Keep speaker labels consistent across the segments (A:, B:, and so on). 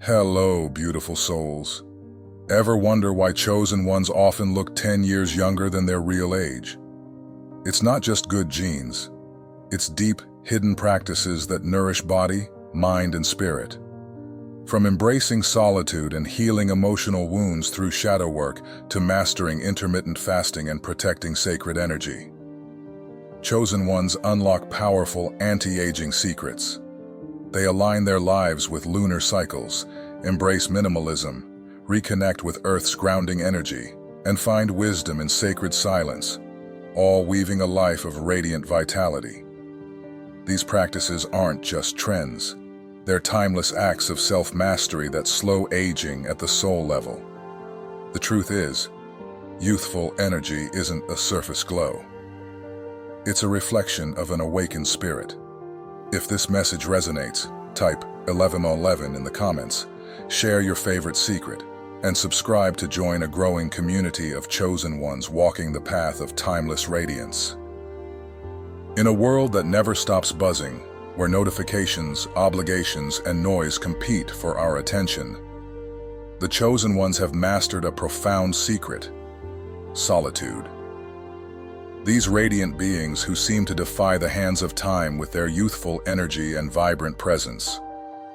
A: Hello, beautiful souls. Ever wonder why chosen ones often look 10 years younger than their real age? It's not just good genes. It's deep, hidden practices that nourish body, mind, and spirit. From embracing solitude and healing emotional wounds through shadow work to mastering intermittent fasting and protecting sacred energy. Chosen ones unlock powerful anti-aging secrets. They align their lives with lunar cycles, embrace minimalism, reconnect with Earth's grounding energy, and find wisdom in sacred silence, all weaving a life of radiant vitality. These practices aren't just trends. They're timeless acts of self-mastery that slow aging at the soul level. The truth is, youthful energy isn't a surface glow. It's a reflection of an awakened spirit. If this message resonates, type 1111 in the comments, share your favorite secret, and subscribe to join a growing community of chosen ones walking the path of timeless radiance. In a world that never stops buzzing, where notifications, obligations, and noise compete for our attention, the chosen ones have mastered a profound secret: solitude. These radiant beings who seem to defy the hands of time with their youthful energy and vibrant presence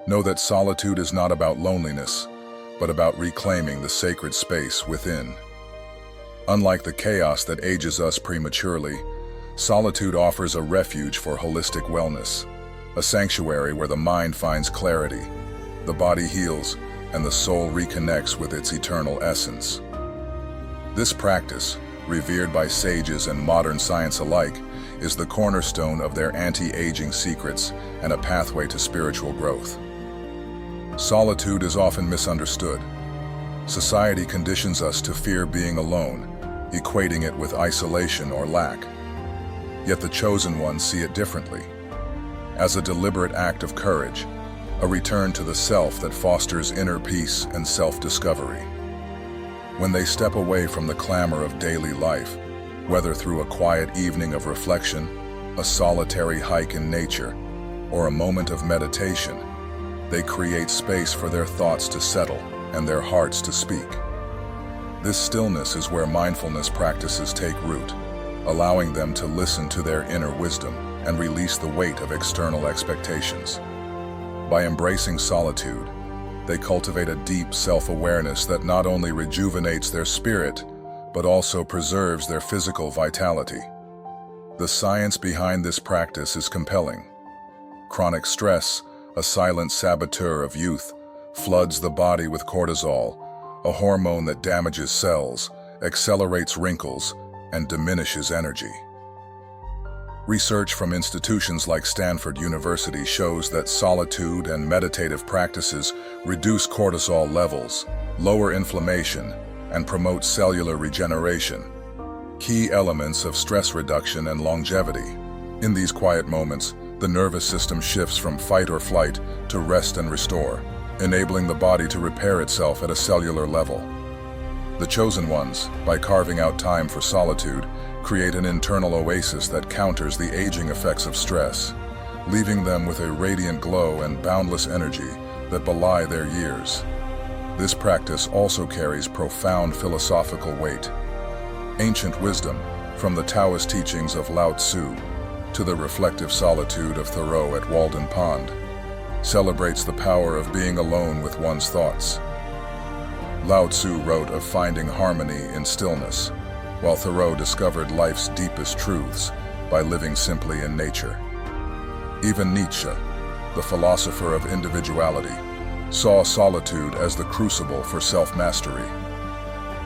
A: know that solitude is not about loneliness, but about reclaiming the sacred space within. Unlike the chaos that ages us prematurely, solitude offers a refuge for holistic wellness, a sanctuary where the mind finds clarity, the body heals, and the soul reconnects with its eternal essence. This practice, revered by sages and modern science alike, is the cornerstone of their anti-aging secrets and a pathway to spiritual growth. Solitude is often misunderstood. Society conditions us to fear being alone, equating it with isolation or lack. Yet the chosen ones see it differently, as a deliberate act of courage, a return to the self that fosters inner peace and self-discovery. When they step away from the clamor of daily life, whether through a quiet evening of reflection, a solitary hike in nature, or a moment of meditation, they create space for their thoughts to settle and their hearts to speak. This stillness is where mindfulness practices take root, allowing them to listen to their inner wisdom and release the weight of external expectations. By embracing solitude, they cultivate a deep self-awareness that not only rejuvenates their spirit, but also preserves their physical vitality. The science behind this practice is compelling. Chronic stress, a silent saboteur of youth, floods the body with cortisol, a hormone that damages cells, accelerates wrinkles, and diminishes energy. Research from institutions like Stanford University shows that solitude and meditative practices reduce cortisol levels, lower inflammation, and promote cellular regeneration, key elements of stress reduction and longevity. In these quiet moments, the nervous system shifts from fight or flight to rest and restore, enabling the body to repair itself at a cellular level. The chosen ones, by carving out time for solitude, create an internal oasis that counters the aging effects of stress, leaving them with a radiant glow and boundless energy that belie their years. This practice also carries profound philosophical weight. Ancient wisdom, from the Taoist teachings of Lao Tzu to the reflective solitude of Thoreau at Walden Pond, celebrates the power of being alone with one's thoughts. Lao Tzu wrote of finding harmony in stillness, while Thoreau discovered life's deepest truths by living simply in nature. Even Nietzsche, the philosopher of individuality, saw solitude as the crucible for self-mastery.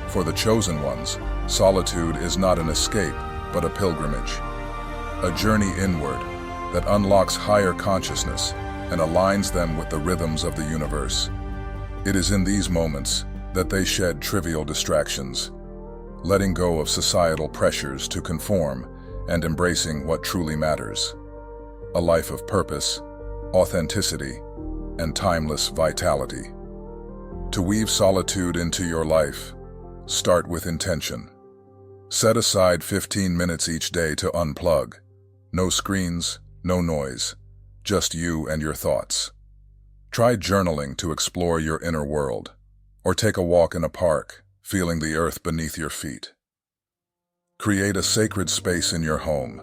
A: For the chosen ones, solitude is not an escape, but a pilgrimage, a journey inward that unlocks higher consciousness and aligns them with the rhythms of the universe. It is in these moments that they shed trivial distractions, letting go of societal pressures to conform and embracing what truly matters: a life of purpose, authenticity, and timeless vitality. To weave solitude into your life, start with intention. Set aside 15 minutes each day to unplug. No screens, no noise, just you and your thoughts. Try journaling to explore your inner world, or take a walk in a park, feeling the earth beneath your feet. Create a sacred space in your home,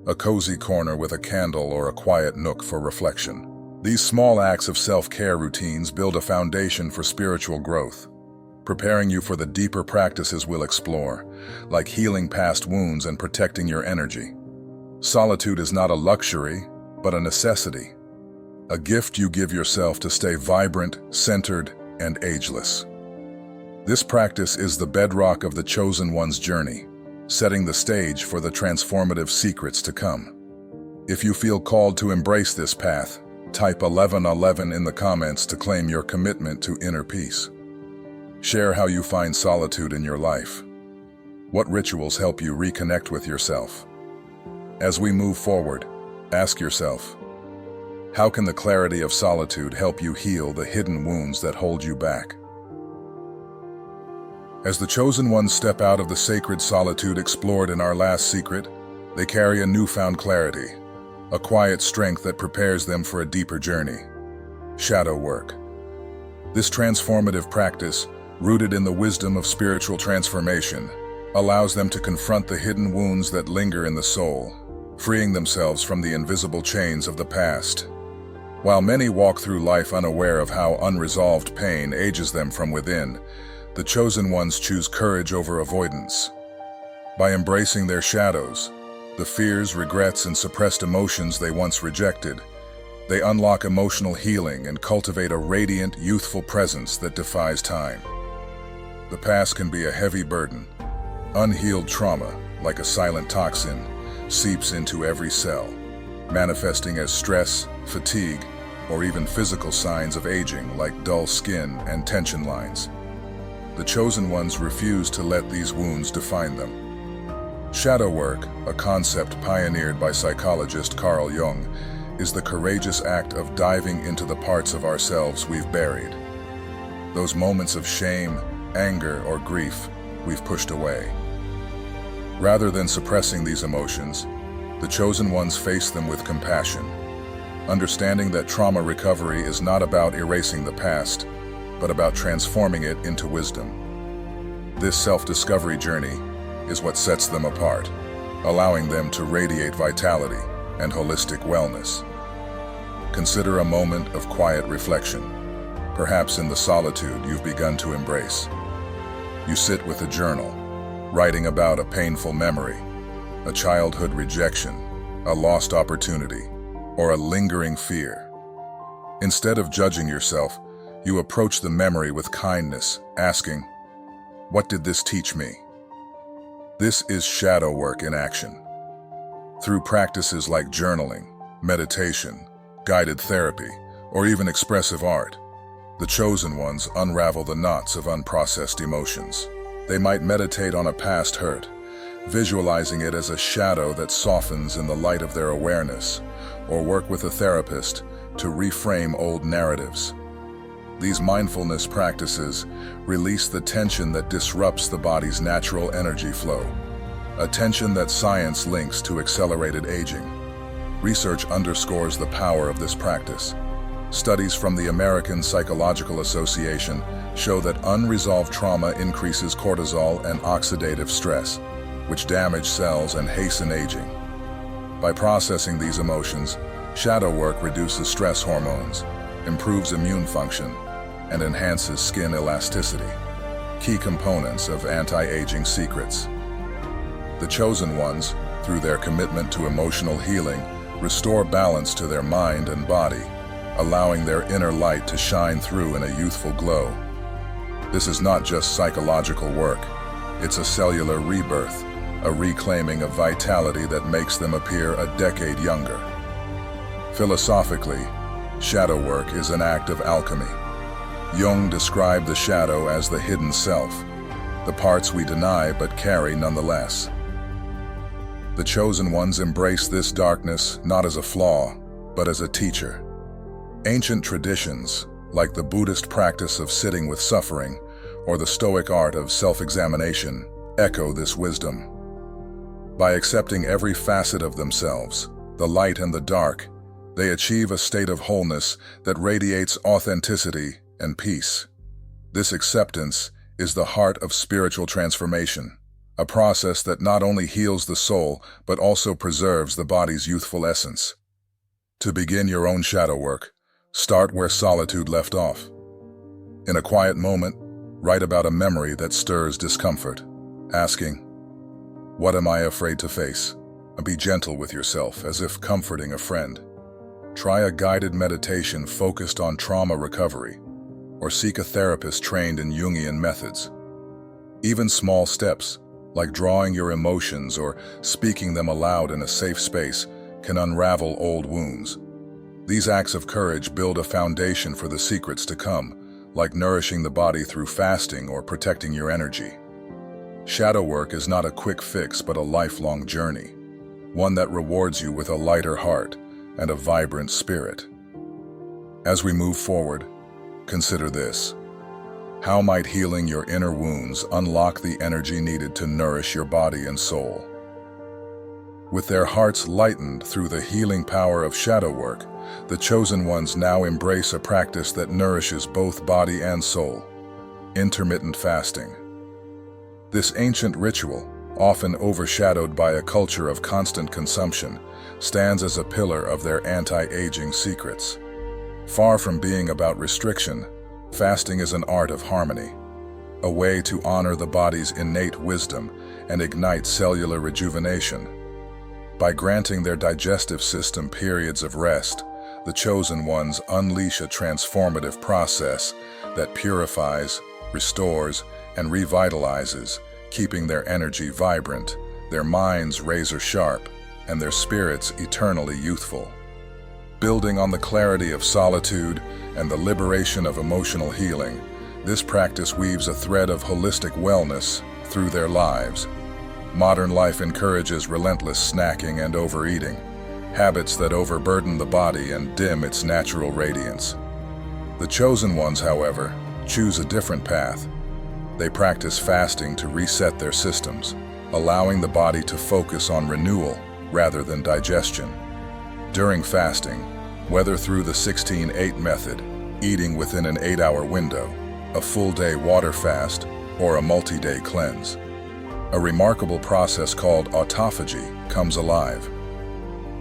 A: a cozy corner with a candle or a quiet nook for reflection. These small acts of self-care routines build a foundation for spiritual growth, preparing you for the deeper practices we'll explore, like healing past wounds and protecting your energy. Solitude is not a luxury, but a necessity, a gift you give yourself to stay vibrant, centered, and ageless. This practice is the bedrock of the Chosen One's journey, setting the stage for the transformative secrets to come. If you feel called to embrace this path, type 1111 in the comments to claim your commitment to inner peace. Share how you find solitude in your life. What rituals help you reconnect with yourself? As we move forward, ask yourself, how can the clarity of solitude help you heal the hidden wounds that hold you back? As the Chosen Ones step out of the sacred solitude explored in our last secret, they carry a newfound clarity, a quiet strength that prepares them for a deeper journey. Shadow work. This transformative practice, rooted in the wisdom of spiritual transformation, allows them to confront the hidden wounds that linger in the soul, freeing themselves from the invisible chains of the past. While many walk through life unaware of how unresolved pain ages them from within, the Chosen Ones choose courage over avoidance. By embracing their shadows, the fears, regrets, and suppressed emotions they once rejected, they unlock emotional healing and cultivate a radiant, youthful presence that defies time. The past can be a heavy burden. Unhealed trauma, like a silent toxin, seeps into every cell, manifesting as stress, fatigue, or even physical signs of aging like dull skin and tension lines. The Chosen Ones refuse to let these wounds define them. Shadow work, a concept pioneered by psychologist Carl Jung, is the courageous act of diving into the parts of ourselves we've buried. Those moments of shame, anger, or grief we've pushed away. Rather than suppressing these emotions, the Chosen Ones face them with compassion, understanding that trauma recovery is not about erasing the past, but about transforming it into wisdom. This self-discovery journey is what sets them apart, allowing them to radiate vitality and holistic wellness. Consider a moment of quiet reflection, perhaps in the solitude you've begun to embrace. You sit with a journal, writing about a painful memory, a childhood rejection, a lost opportunity, or a lingering fear. Instead of judging yourself, you approach the memory with kindness, asking, "What did this teach me?" This is shadow work in action. Through practices like journaling, meditation, guided therapy, or even expressive art, the Chosen Ones unravel the knots of unprocessed emotions. They might meditate on a past hurt, visualizing it as a shadow that softens in the light of their awareness, or work with a therapist to reframe old narratives. These mindfulness practices release the tension that disrupts the body's natural energy flow, a tension that science links to accelerated aging. Research underscores the power of this practice. Studies from the American Psychological Association show that unresolved trauma increases cortisol and oxidative stress, which damage cells and hasten aging. By processing these emotions, shadow work reduces stress hormones, improves immune function, and enhances skin elasticity, key components of anti-aging secrets. The Chosen Ones, through their commitment to emotional healing, restore balance to their mind and body, allowing their inner light to shine through in a youthful glow. This is not just psychological work, it's a cellular rebirth, a reclaiming of vitality that makes them appear a decade younger. Philosophically, shadow work is an act of alchemy. Jung described the shadow as the hidden self, the parts we deny but carry nonetheless. The Chosen Ones embrace this darkness not as a flaw, but as a teacher. Ancient traditions, like the Buddhist practice of sitting with suffering or the Stoic art of self-examination, echo this wisdom. By accepting every facet of themselves, the light and the dark, They achieve a state of wholeness that radiates authenticity and peace. This acceptance is the heart of spiritual transformation, a process that not only heals the soul but also preserves the body's youthful essence. To begin your own shadow work, start where solitude left off. In a quiet moment, write about a memory that stirs discomfort, asking, "What am I afraid to face?" And be gentle with yourself, as if comforting a friend. Try a guided meditation focused on trauma recovery, or seek a therapist trained in Jungian methods. Even small steps, like drawing your emotions or speaking them aloud in a safe space, can unravel old wounds. These acts of courage build a foundation for the secrets to come, like nourishing the body through fasting or protecting your energy. Shadow work is not a quick fix but a lifelong journey, one that rewards you with a lighter heart and a vibrant spirit. As we move forward, consider this. How might healing your inner wounds unlock the energy needed to nourish your body and soul? With their hearts lightened through the healing power of shadow work, the chosen ones now embrace a practice that nourishes both body and soul: intermittent fasting. This ancient ritual, often overshadowed by a culture of constant consumption, stands as a pillar of their anti-aging secrets. Far from being about restriction, fasting is an art of harmony, a way to honor the body's innate wisdom and ignite cellular rejuvenation. By granting their digestive system periods of rest, the chosen ones unleash a transformative process that purifies, restores, and revitalizes, keeping their energy vibrant, their minds razor-sharp, and their spirits eternally youthful. Building on the clarity of solitude and the liberation of emotional healing, this practice weaves a thread of holistic wellness through their lives. Modern life encourages relentless snacking and overeating, habits that overburden the body and dim its natural radiance. The chosen ones, however, choose a different path. They practice fasting to reset their systems, allowing the body to focus on renewal rather than digestion. During fasting, whether through the 16-8 method, eating within an 8-hour window, a full-day water fast, or a multi-day cleanse, a remarkable process called autophagy comes alive.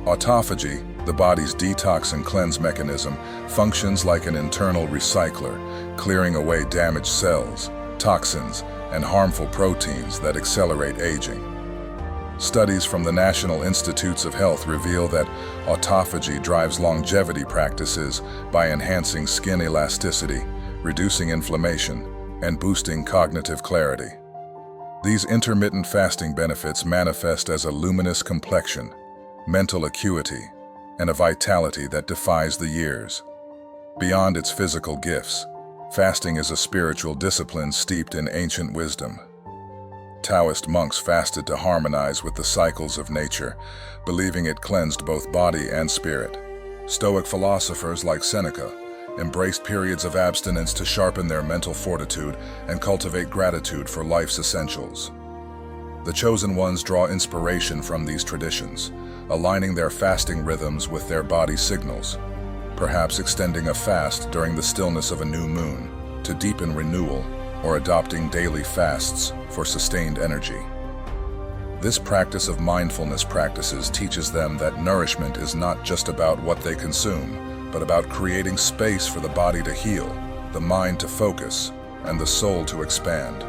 A: Autophagy, the body's detox and cleanse mechanism, functions like an internal recycler, clearing away damaged cells, toxins, and harmful proteins that accelerate aging. Studies from the National Institutes of Health reveal that autophagy drives longevity practices by enhancing skin elasticity, reducing inflammation, and boosting cognitive clarity. These intermittent fasting benefits manifest as a luminous complexion, mental acuity, and a vitality that defies the years. Beyond its physical gifts, fasting is a spiritual discipline steeped in ancient wisdom. Taoist monks fasted to harmonize with the cycles of nature, believing it cleansed both body and spirit. Stoic philosophers like Seneca embraced periods of abstinence to sharpen their mental fortitude and cultivate gratitude for life's essentials. The chosen ones draw inspiration from these traditions, aligning their fasting rhythms with their body signals, perhaps extending a fast during the stillness of a new moon to deepen renewal, or adopting daily fasts for sustained energy. This practice of mindfulness practices teaches them that nourishment is not just about what they consume, but about creating space for the body to heal, the mind to focus, and the soul to expand.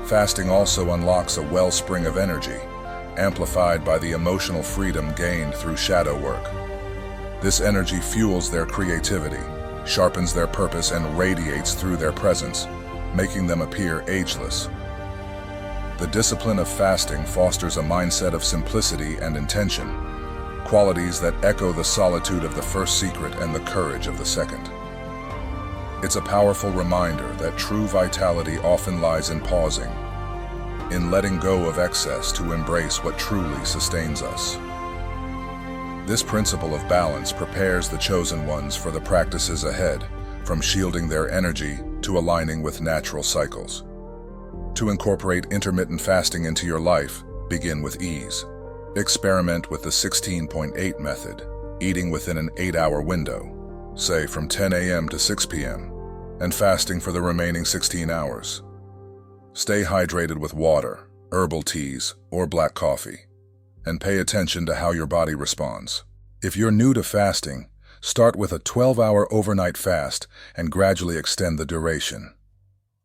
A: Fasting also unlocks a wellspring of energy, amplified by the emotional freedom gained through shadow work. This energy fuels their creativity, sharpens their purpose, and radiates through their presence, making them appear ageless. The discipline of fasting fosters a mindset of simplicity and intention, qualities that echo the solitude of the first secret and the courage of the second. It's a powerful reminder that true vitality often lies in pausing, in letting go of excess to embrace what truly sustains us. This principle of balance prepares the chosen ones for the practices ahead, from shielding their energy to aligning with natural cycles. To incorporate intermittent fasting into your life, begin with ease. Experiment with the 16.8 method. eating within an 8-hour window, say from 10 a.m. to 6 p.m., and fasting for the remaining 16 hours. Stay hydrated with water, herbal teas, or black coffee, and pay attention to how your body responds. If you're new to fasting, start with a 12-hour overnight fast and gradually extend the duration.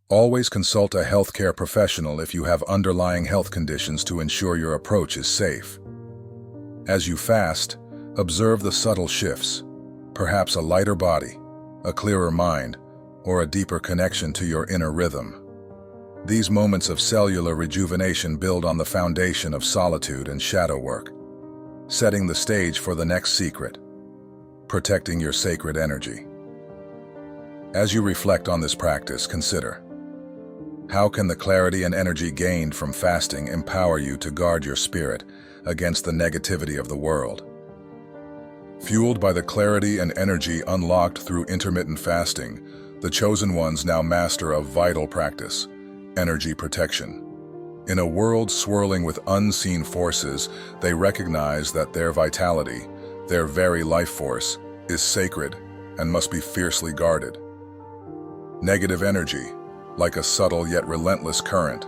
A: Always consult a healthcare professional if you have underlying health conditions to ensure your approach is safe. As you fast, observe the subtle shifts, perhaps a lighter body, a clearer mind, or a deeper connection to your inner rhythm. These moments of cellular rejuvenation build on the foundation of solitude and shadow work, setting the stage for the next secret: protecting your sacred energy. As you reflect on this practice, consider: how can the clarity and energy gained from fasting empower you to guard your spirit against the negativity of the world? Fueled by the clarity and energy unlocked through intermittent fasting, the chosen ones now master a vital practice: energy protection. In a world swirling with unseen forces, they recognize that their vitality, their very life force, is sacred and must be fiercely guarded. Negative energy, like a subtle yet relentless current,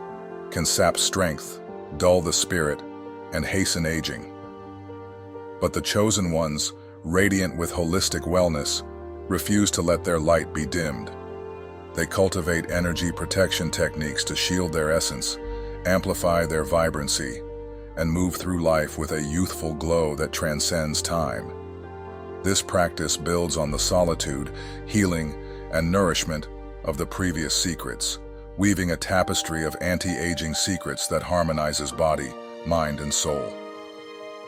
A: can sap strength, dull the spirit, and hasten aging. But the chosen ones, radiant with holistic wellness, refuse to let their light be dimmed. They cultivate energy protection techniques to shield their essence, amplify their vibrancy, and move through life with a youthful glow that transcends time. This practice builds on the solitude, healing, and nourishment of the previous secrets, weaving a tapestry of anti-aging secrets that harmonizes body, mind, and soul.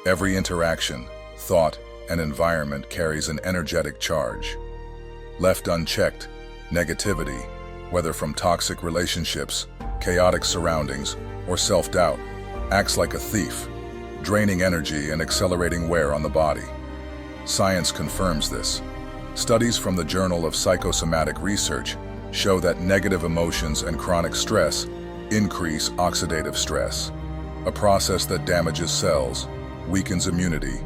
A: Every interaction, thought, and environment carries an energetic charge. Left unchecked, negativity, whether from toxic relationships, chaotic surroundings, or self-doubt, acts like a thief, draining energy and accelerating wear on the body. Science confirms this. Studies from the Journal of Psychosomatic Research show that negative emotions and chronic stress increase oxidative stress, a process that damages cells, weakens immunity,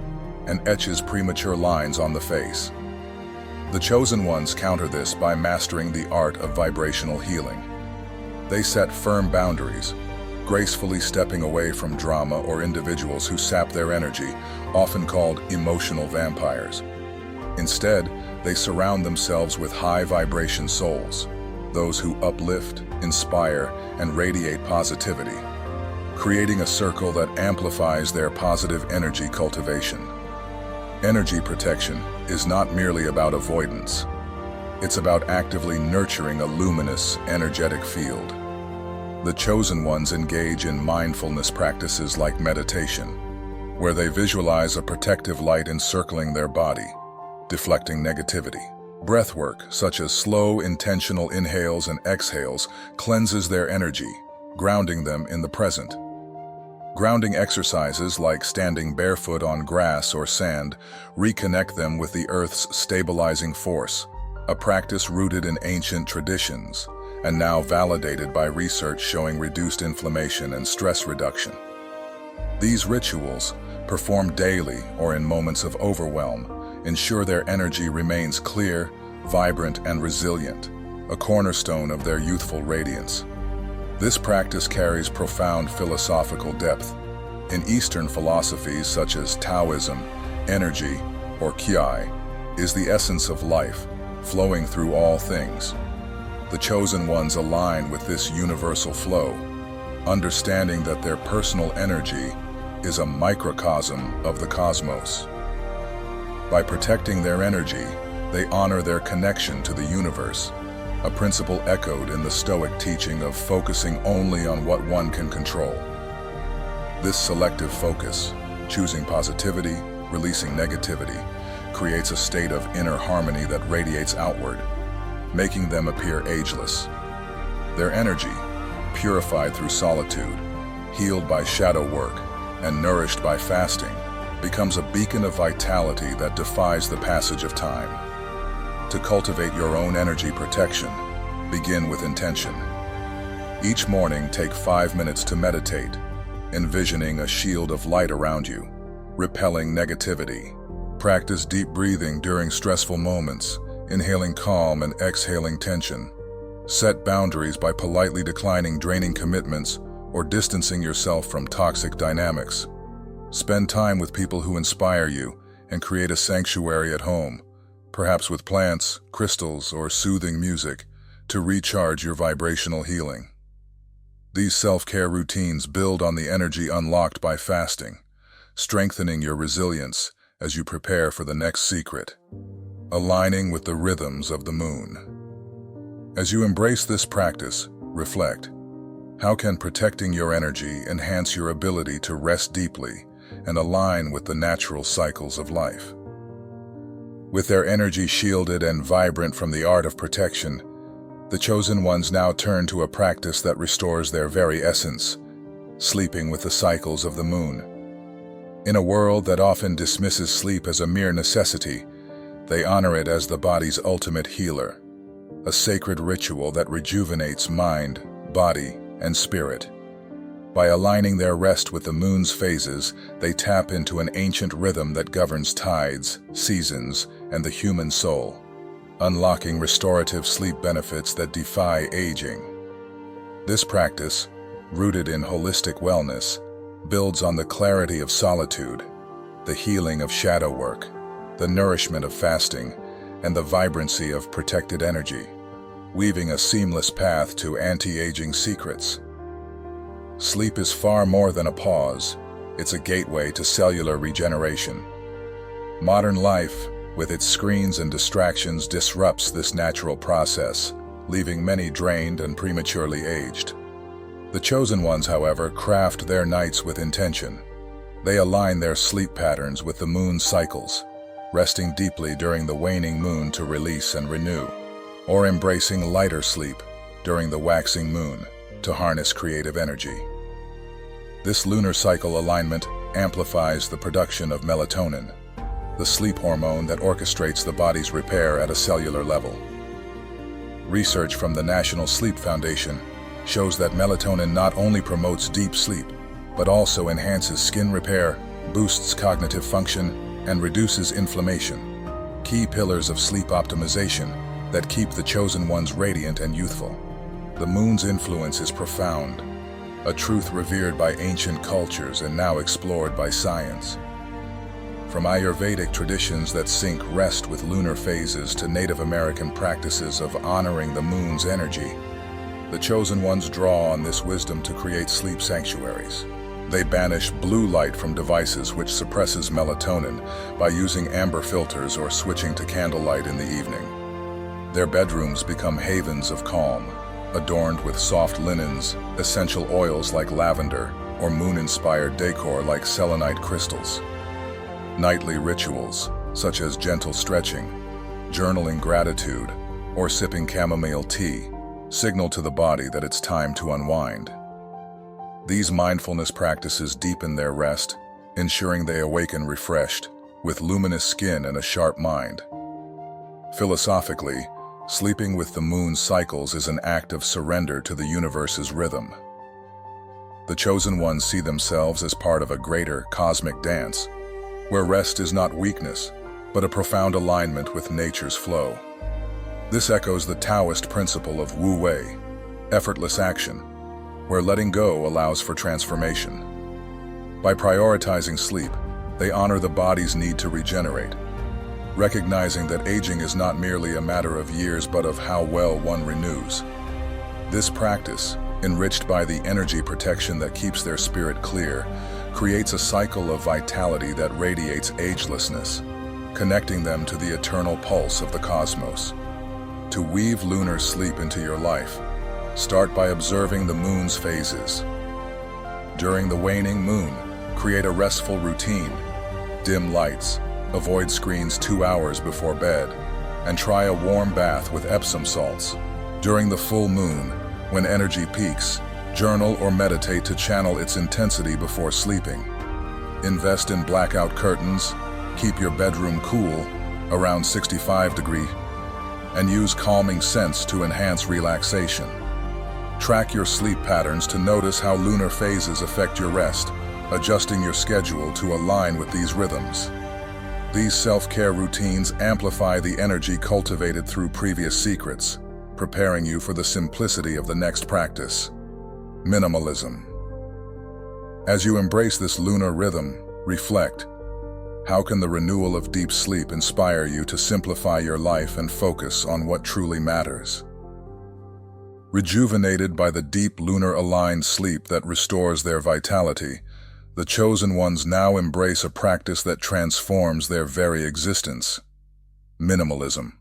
A: and etches premature lines on the face. The chosen ones counter this by mastering the art of vibrational healing. They set firm boundaries, gracefully stepping away from drama or individuals who sap their energy, often called emotional vampires. Instead, they surround themselves with high-vibration souls, those who uplift, inspire, and radiate positivity, creating a circle that amplifies their positive energy cultivation. Energy protection is not merely about avoidance. It's about actively nurturing a luminous, energetic field. The chosen ones engage in mindfulness practices like meditation, where they visualize a protective light encircling their body, deflecting negativity. Breathwork, such as slow, intentional inhales and exhales, cleanses their energy, grounding them in the present. Grounding exercises like standing barefoot on grass or sand reconnect them with the Earth's stabilizing force, a practice rooted in ancient traditions and now validated by research showing reduced inflammation and stress reduction. These rituals, performed daily or in moments of overwhelm, ensure their energy remains clear, vibrant, and resilient, a cornerstone of their youthful radiance. This practice carries profound philosophical depth. In Eastern philosophies such as Taoism, energy, or Qi, is the essence of life, flowing through all things. The chosen ones align with this universal flow, understanding that their personal energy is a microcosm of the cosmos. By protecting their energy, they honor their connection to the universe, a principle echoed in the Stoic teaching of focusing only on what one can control. This selective focus, choosing positivity, releasing negativity, creates a state of inner harmony that radiates outward, making them appear ageless. Their energy, purified through solitude, healed by shadow work, and nourished by fasting, becomes a beacon of vitality that defies the passage of time. To cultivate your own energy protection, begin with intention. Each morning, take 5 minutes to meditate, envisioning a shield of light around you, repelling negativity, Practice deep breathing during stressful moments, inhaling calm and exhaling tension. Set boundaries by politely declining draining commitments or distancing yourself from toxic dynamics. Spend time with people who inspire you and create a sanctuary at home, perhaps with plants, crystals, or soothing music, to recharge your vibrational healing. These self-care routines build on the energy unlocked by fasting, strengthening your resilience as you prepare for the next secret, aligning with the rhythms of the moon. As you embrace this practice, reflect. How can protecting your energy enhance your ability to rest deeply and align with the natural cycles of life? With their energy shielded and vibrant from the art of protection, the chosen ones now turn to a practice that restores their very essence, sleeping with the cycles of the moon. In a world that often dismisses sleep as a mere necessity, they honor it as the body's ultimate healer, a sacred ritual that rejuvenates mind, body, and spirit. By aligning their rest with the moon's phases, they tap into an ancient rhythm that governs tides, seasons, and the human soul, unlocking restorative sleep benefits that defy aging. This practice, rooted in holistic wellness, builds on the clarity of solitude, the healing of shadow work, the nourishment of fasting, and the vibrancy of protected energy, weaving a seamless path to anti-aging secrets. Sleep is far more than a pause. It's a gateway to cellular regeneration. Modern life, with its screens and distractions, disrupts this natural process, leaving many drained and prematurely aged. The chosen ones, however, craft their nights with intention. They align their sleep patterns with the moon's cycles, resting deeply during the waning moon to release and renew, or embracing lighter sleep during the waxing moon to harness creative energy. This lunar cycle alignment amplifies the production of melatonin, the sleep hormone that orchestrates the body's repair at a cellular level. Research from the National Sleep Foundation shows that melatonin not only promotes deep sleep, but also enhances skin repair, boosts cognitive function, and reduces inflammation, key pillars of sleep optimization that keep the chosen ones radiant and youthful. The moon's influence is profound, a truth revered by ancient cultures and now explored by science. From Ayurvedic traditions that sync rest with lunar phases to Native American practices of honoring the moon's energy, the chosen ones draw on this wisdom to create sleep sanctuaries. They banish blue light from devices, which suppresses melatonin, by using amber filters or switching to candlelight in the evening. Their bedrooms become havens of calm, adorned with soft linens, essential oils like lavender, or moon-inspired decor like selenite crystals. Nightly rituals, such as gentle stretching, journaling gratitude, or sipping chamomile tea, signal to the body that it's time to unwind. These mindfulness practices deepen their rest, ensuring they awaken refreshed, with luminous skin and a sharp mind. Philosophically, sleeping with the moon's cycles is an act of surrender to the universe's rhythm. The chosen ones see themselves as part of a greater cosmic dance, where rest is not weakness, but a profound alignment with nature's flow. This echoes the Taoist principle of Wu Wei, effortless action, where letting go allows for transformation. By prioritizing sleep, they honor the body's need to regenerate, recognizing that aging is not merely a matter of years but of how well one renews. This practice, enriched by the energy protection that keeps their spirit clear, creates a cycle of vitality that radiates agelessness, connecting them to the eternal pulse of the cosmos. To weave lunar sleep into your life, start by observing the moon's phases. During the waning moon, create a restful routine. Dim lights, avoid screens 2 hours before bed, and try a warm bath with Epsom salts. During the full moon, when energy peaks, journal or meditate to channel its intensity before sleeping. Invest in blackout curtains, keep your bedroom cool, around 65 degrees, and use calming scents to enhance relaxation. Track your sleep patterns to notice how lunar phases affect your rest, adjusting your schedule to align with these rhythms. These self-care routines amplify the energy cultivated through previous secrets, preparing you for the simplicity of the next practice. Minimalism. As you embrace this lunar rhythm, reflect. How can the renewal of deep sleep inspire you to simplify your life and focus on what truly matters? Rejuvenated by the deep lunar-aligned sleep that restores their vitality, the chosen ones now embrace a practice that transforms their very existence. Minimalism.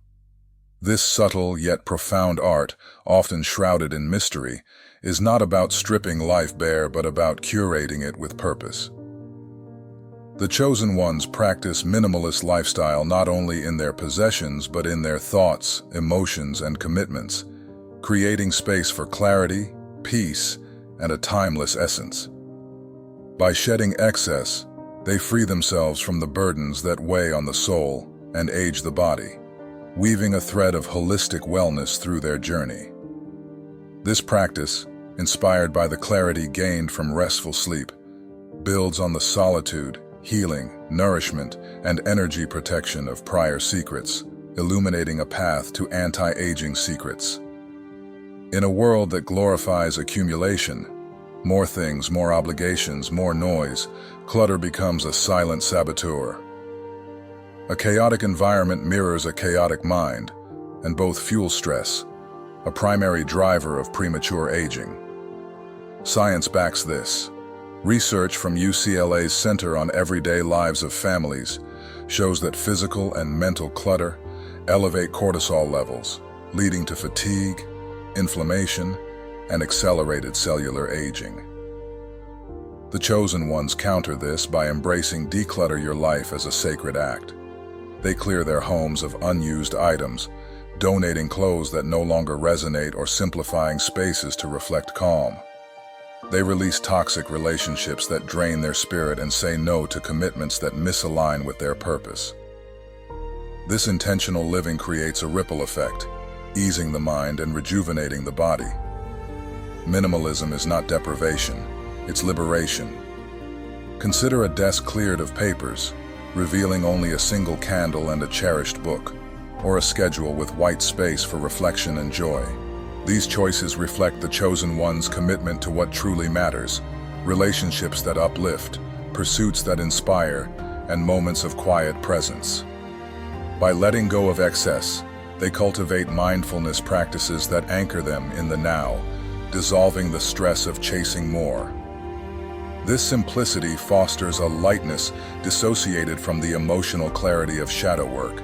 A: This subtle yet profound art, often shrouded in mystery, is not about stripping life bare but about curating it with purpose. The chosen ones practice minimalist lifestyle not only in their possessions but in their thoughts, emotions, and commitments, creating space for clarity, peace, and a timeless essence. By shedding excess, they free themselves from the burdens that weigh on the soul and age the body, weaving a thread of holistic wellness through their journey. This practice, inspired by the clarity gained from restful sleep, builds on the solitude, healing, nourishment, and energy protection of prior secrets, illuminating a path to anti-aging secrets. In a world that glorifies accumulation, more things, more obligations, more noise, clutter becomes a silent saboteur. A chaotic environment mirrors a chaotic mind, and both fuel stress, a primary driver of premature aging. Science backs this. Research from UCLA's Center on Everyday Lives of Families shows that physical and mental clutter elevate cortisol levels, leading to fatigue, inflammation, and accelerated cellular aging. The chosen ones counter this by embracing declutter your life as a sacred act. They clear their homes of unused items, donating clothes that no longer resonate or simplifying spaces to reflect calm. They release toxic relationships that drain their spirit and say no to commitments that misalign with their purpose. This intentional living creates a ripple effect, easing the mind and rejuvenating the body. Minimalism is not deprivation, it's liberation. Consider a desk cleared of papers, revealing only a single candle and a cherished book, or a schedule with white space for reflection and joy. These choices reflect the chosen one's commitment to what truly matters, relationships that uplift, pursuits that inspire, and moments of quiet presence. By letting go of excess, they cultivate mindfulness practices that anchor them in the now, dissolving the stress of chasing more. This simplicity fosters a lightness dissociated from the emotional clarity of shadow work,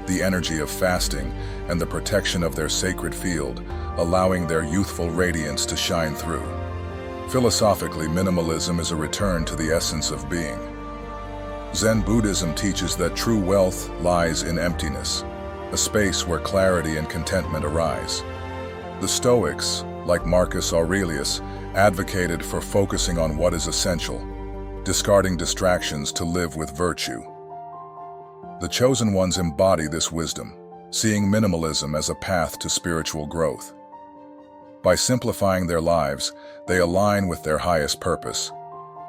A: the energy of fasting, and the protection of their sacred field, allowing their youthful radiance to shine through. Philosophically, minimalism is a return to the essence of being. Zen Buddhism teaches that true wealth lies in emptiness, a space where clarity and contentment arise. The Stoics, like Marcus Aurelius, advocated for focusing on what is essential, discarding distractions to live with virtue. The chosen ones embody this wisdom, seeing minimalism as a path to spiritual growth. By simplifying their lives, they align with their highest purpose,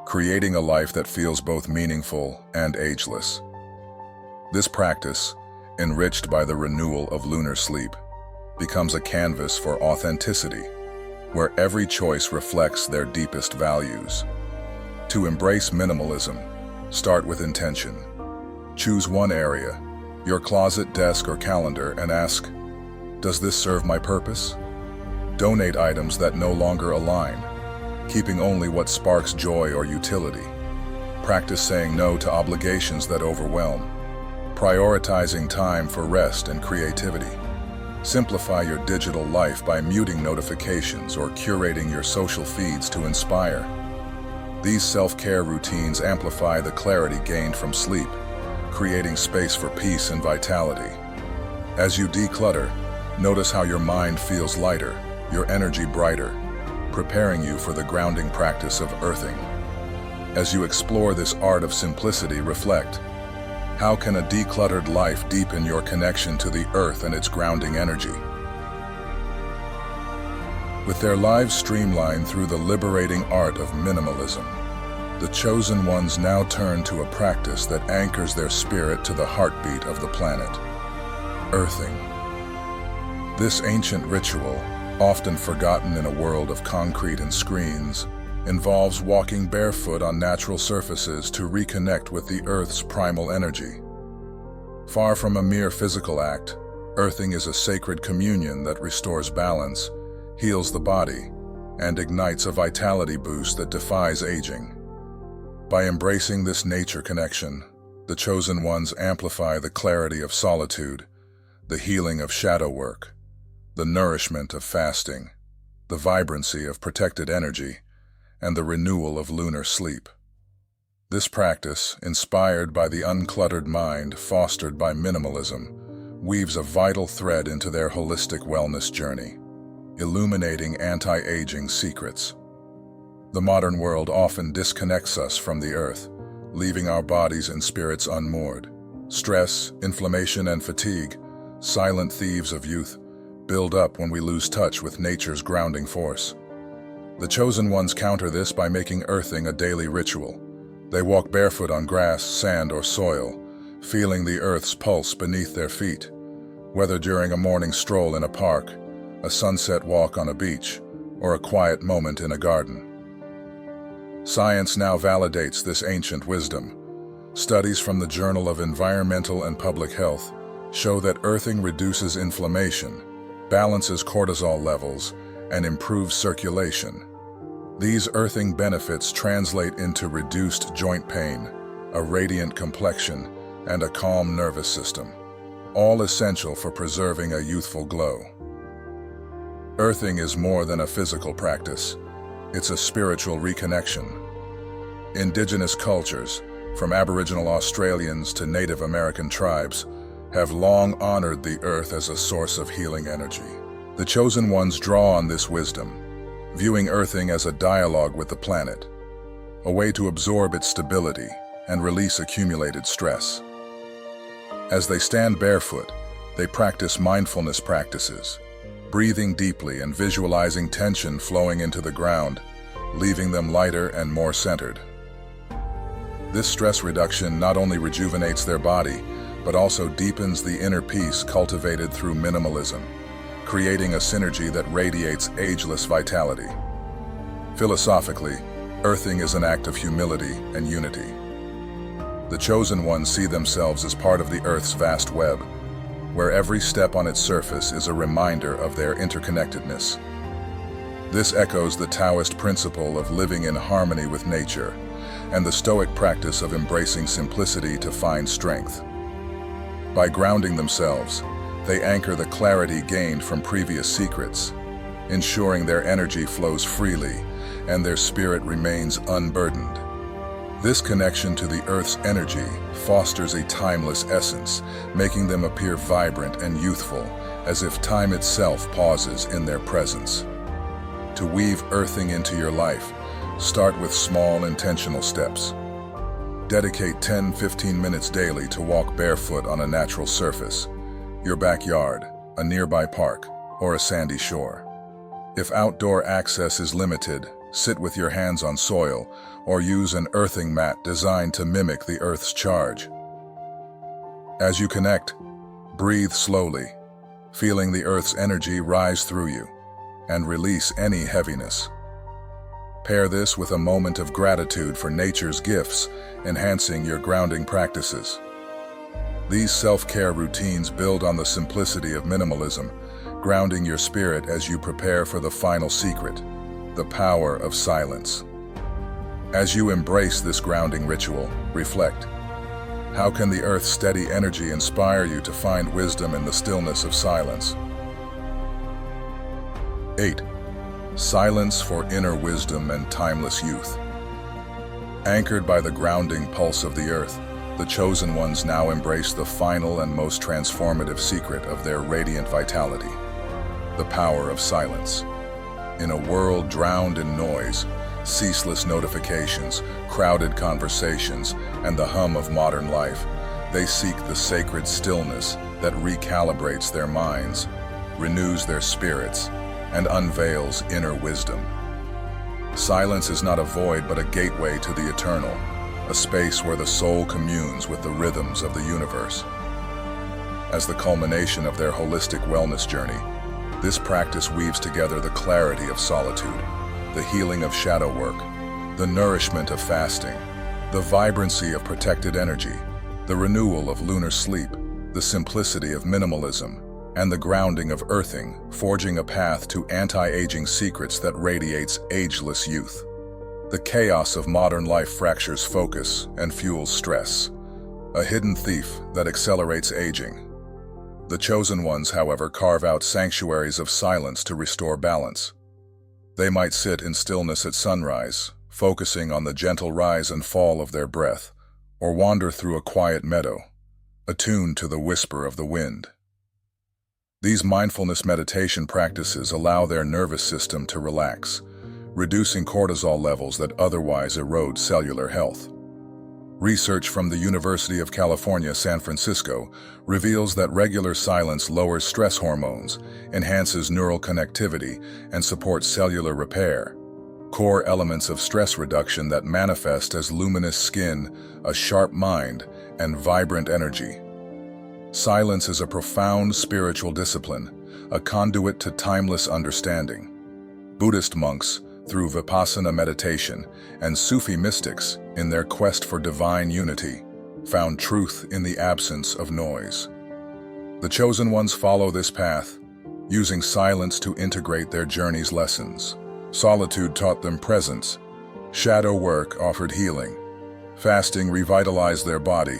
A: creating a life that feels both meaningful and ageless. This practice, enriched by the renewal of lunar sleep, becomes a canvas for authenticity, where every choice reflects their deepest values. To embrace minimalism, start with intention. Choose one area, your closet, desk, or calendar, and ask, does this serve my purpose? Donate items that no longer align, keeping only what sparks joy or utility. Practice saying no to obligations that overwhelm, prioritizing time for rest and creativity. Simplify your digital life by muting notifications or curating your social feeds to inspire. These self-care routines amplify the clarity gained from sleep, creating space for peace and vitality. As you declutter, notice how your mind feels lighter, your energy brighter, preparing you for the grounding practice of earthing. As you explore this art of simplicity, reflect. How can a decluttered life deepen your connection to the earth and its grounding energy? With their lives streamlined through the liberating art of minimalism, The chosen ones now turn to a practice that anchors their spirit to the heartbeat of the planet: earthing. This ancient ritual, often forgotten in a world of concrete and screens, involves walking barefoot on natural surfaces to reconnect with the Earth's primal energy. Far from a mere physical act, earthing is a sacred communion that restores balance, heals the body, and ignites a vitality boost that defies aging. By embracing this nature connection, the chosen ones amplify the clarity of solitude, the healing of shadow work, the nourishment of fasting, the vibrancy of protected energy, and the renewal of lunar sleep. This practice, inspired by the uncluttered mind fostered by minimalism, weaves a vital thread into their holistic wellness journey, illuminating anti-aging secrets. The modern world often disconnects us from the earth, leaving our bodies and spirits unmoored. Stress, inflammation, and fatigue, silent thieves of youth, build up when we lose touch with nature's grounding force. The chosen ones counter this by making earthing a daily ritual. They walk barefoot on grass, sand, or soil, feeling the earth's pulse beneath their feet. Whether during a morning stroll in a park, a sunset walk on a beach, or a quiet moment in a garden. Science now validates this ancient wisdom. Studies from the Journal of Environmental and Public Health show that earthing reduces inflammation, balances cortisol levels, and improves circulation. These earthing benefits translate into reduced joint pain, a radiant complexion, and a calm nervous system, all essential for preserving a youthful glow. Earthing is more than a physical practice. It's a spiritual reconnection. Indigenous cultures, from Aboriginal Australians to Native American tribes, have long honored the earth as a source of healing energy. The chosen ones draw on this wisdom, viewing earthing as a dialogue with the planet, a way to absorb its stability and release accumulated stress. As they stand barefoot, they practice mindfulness practices, breathing deeply and visualizing tension flowing into the ground, leaving them lighter and more centered. This stress reduction not only rejuvenates their body, but also deepens the inner peace cultivated through minimalism, creating a synergy that radiates ageless vitality. Philosophically, earthing is an act of humility and unity. The chosen ones see themselves as part of the earth's vast web, where every step on its surface is a reminder of their interconnectedness. This echoes the Taoist principle of living in harmony with nature and the Stoic practice of embracing simplicity to find strength. By grounding themselves, they anchor the clarity gained from previous secrets, ensuring their energy flows freely and their spirit remains unburdened. This connection to the Earth's energy fosters a timeless essence, making them appear vibrant and youthful, as if time itself pauses in their presence. To weave earthing into your life, start with small, intentional steps. Dedicate 10-15 minutes daily to walk barefoot on a natural surface, your backyard, a nearby park, or a sandy shore. If outdoor access is limited, sit with your hands on soil, or use an earthing mat designed to mimic the Earth's charge. As you connect, breathe slowly, feeling the Earth's energy rise through you, and release any heaviness. Pair this with a moment of gratitude for nature's gifts, enhancing your grounding practices. These self-care routines build on the simplicity of minimalism, grounding your spirit as you prepare for the final secret, the power of silence. As you embrace this grounding ritual, reflect. How can the Earth's steady energy inspire you to find wisdom in the stillness of silence? 8. Silence for inner wisdom and timeless youth. Anchored by the grounding pulse of the Earth, the chosen ones now embrace the final and most transformative secret of their radiant vitality: the power of silence. In a world drowned in noise, ceaseless notifications, crowded conversations, and the hum of modern life, they seek the sacred stillness that recalibrates their minds, renews their spirits, and unveils inner wisdom. Silence is not a void but a gateway to the eternal, a space where the soul communes with the rhythms of the universe. As the culmination of their holistic wellness journey, this practice weaves together the clarity of solitude, the healing of shadow work, the nourishment of fasting, the vibrancy of protected energy, the renewal of lunar sleep, the simplicity of minimalism, and the grounding of earthing, forging a path to anti-aging secrets that radiates ageless youth. The chaos of modern life fractures focus and fuels stress, a hidden thief that accelerates aging. The chosen ones, however, carve out sanctuaries of silence to restore balance. They might sit in stillness at sunrise, focusing on the gentle rise and fall of their breath, or wander through a quiet meadow, attuned to the whisper of the wind. These mindfulness meditation practices allow their nervous system to relax, reducing cortisol levels that otherwise erode cellular health. Research from the University of California, San Francisco reveals that regular silence lowers stress hormones, enhances neural connectivity, and supports cellular repair, core elements of stress reduction that manifest as luminous skin, a sharp mind, and vibrant energy. Silence is a profound spiritual discipline, a conduit to timeless understanding. Buddhist monks, through Vipassana meditation, and Sufi mystics, in their quest for divine unity, found truth in the absence of noise. The chosen ones follow this path, using silence to integrate their journey's lessons. Solitude taught them presence. Shadow work offered healing. Fasting revitalized their body.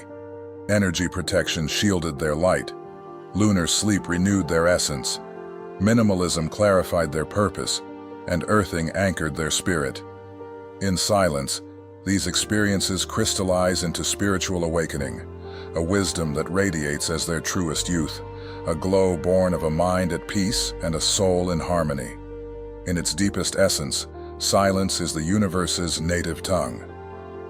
A: Energy protection shielded their light. Lunar sleep renewed their essence. Minimalism clarified their purpose, and earthing anchored their spirit. In silence, these experiences crystallize into spiritual awakening, a wisdom that radiates as their truest youth, a glow born of a mind at peace and a soul in harmony. In its deepest essence, silence is the universe's native tongue.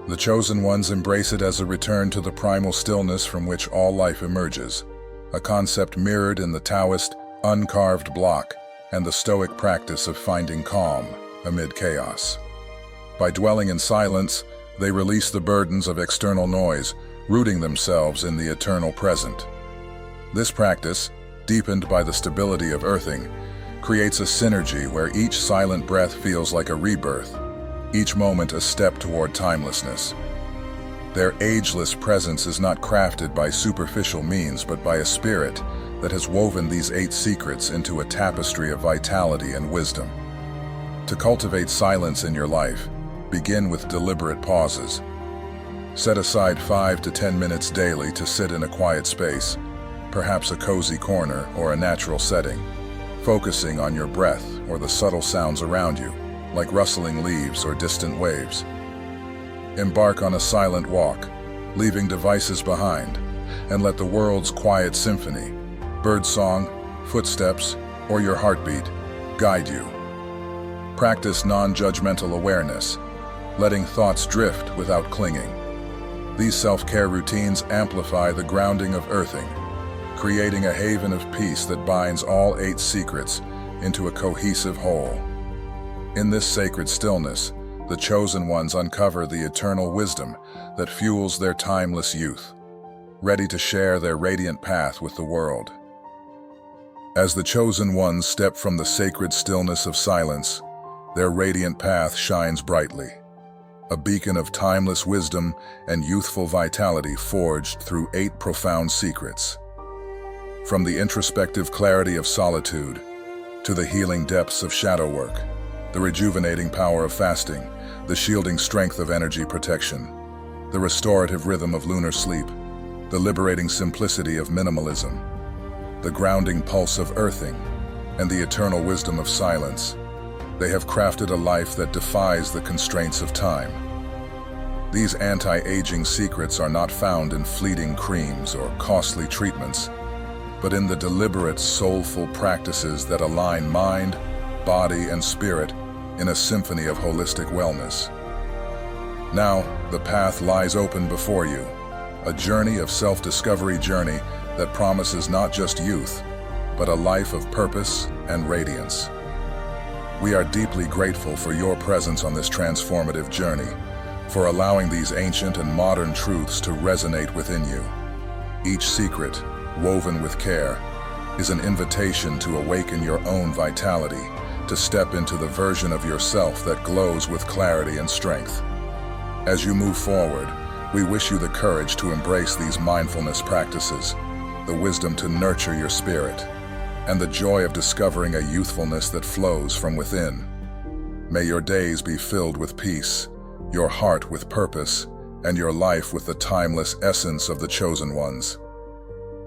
A: The chosen ones embrace it as a return to the primal stillness from which all life emerges, a concept mirrored in the Taoist uncarved block and the Stoic practice of finding calm amid chaos. By dwelling in silence, they release the burdens of external noise, rooting themselves in the eternal present. This practice, deepened by the stability of earthing, creates a synergy where each silent breath feels like a rebirth, each moment a step toward timelessness. Their ageless presence is not crafted by superficial means but by a spirit that has woven these 8 secrets into a tapestry of vitality and wisdom. To cultivate silence in your life, begin with deliberate pauses. Set aside 5 to 10 minutes daily to sit in a quiet space, perhaps a cozy corner or a natural setting, focusing on your breath or the subtle sounds around you, like rustling leaves or distant waves. Embark on a silent walk, leaving devices behind, and let the world's quiet symphony, birdsong, footsteps, or your heartbeat guide you. Practice non-judgmental awareness, letting thoughts drift without clinging. These self-care routines amplify the grounding of earthing, creating a haven of peace that binds all 8 secrets into a cohesive whole. In this sacred stillness, the chosen ones uncover the eternal wisdom that fuels their timeless youth, ready to share their radiant path with the world. As the chosen ones step from the sacred stillness of silence, their radiant path shines brightly, a beacon of timeless wisdom and youthful vitality forged through 8 profound secrets. From the introspective clarity of solitude to the healing depths of shadow work, the rejuvenating power of fasting, the shielding strength of energy protection, the restorative rhythm of lunar sleep, the liberating simplicity of minimalism, the grounding pulse of earthing, and the eternal wisdom of silence, they have crafted a life that defies the constraints of time. These anti-aging secrets are not found in fleeting creams or costly treatments, but in the deliberate, soulful practices that align mind, body, and spirit in a symphony of holistic wellness. Now, the path lies open before you, a journey of self-discovery journey that promises not just youth, but a life of purpose and radiance. We are deeply grateful for your presence on this transformative journey, for allowing these ancient and modern truths to resonate within you. Each secret, woven with care, is an invitation to awaken your own vitality, to step into the version of yourself that glows with clarity and strength. As you move forward, we wish you the courage to embrace these mindfulness practices, the wisdom to nurture your spirit, and the joy of discovering a youthfulness that flows from within. May your days be filled with peace, your heart with purpose, and your life with the timeless essence of the chosen ones.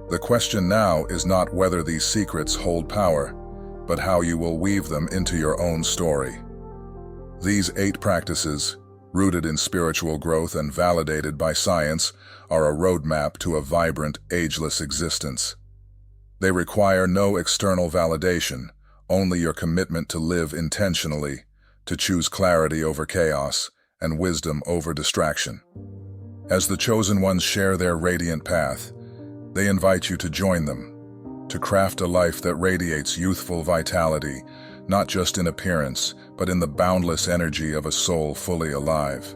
A: The question now is not whether these secrets hold power, but how you will weave them into your own story. These 8 practices, rooted in spiritual growth and validated by science, are a roadmap to a vibrant, ageless existence. They require no external validation, only your commitment to live intentionally, to choose clarity over chaos, and wisdom over distraction. As the chosen ones share their radiant path, they invite you to join them, to craft a life that radiates youthful vitality, not just in appearance, but in the boundless energy of a soul fully alive.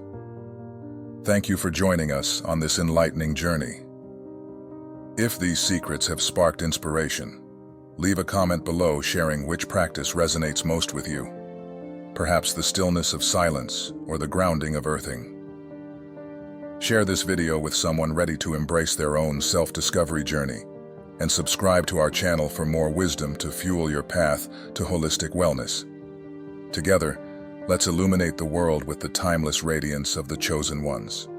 A: Thank you for joining us on this enlightening journey. If these secrets have sparked inspiration, leave a comment below sharing which practice resonates most with you. Perhaps the stillness of silence or the grounding of earthing. Share this video with someone ready to embrace their own self-discovery journey, and subscribe to our channel for more wisdom to fuel your path to holistic wellness. Together, let's illuminate the world with the timeless radiance of the chosen ones.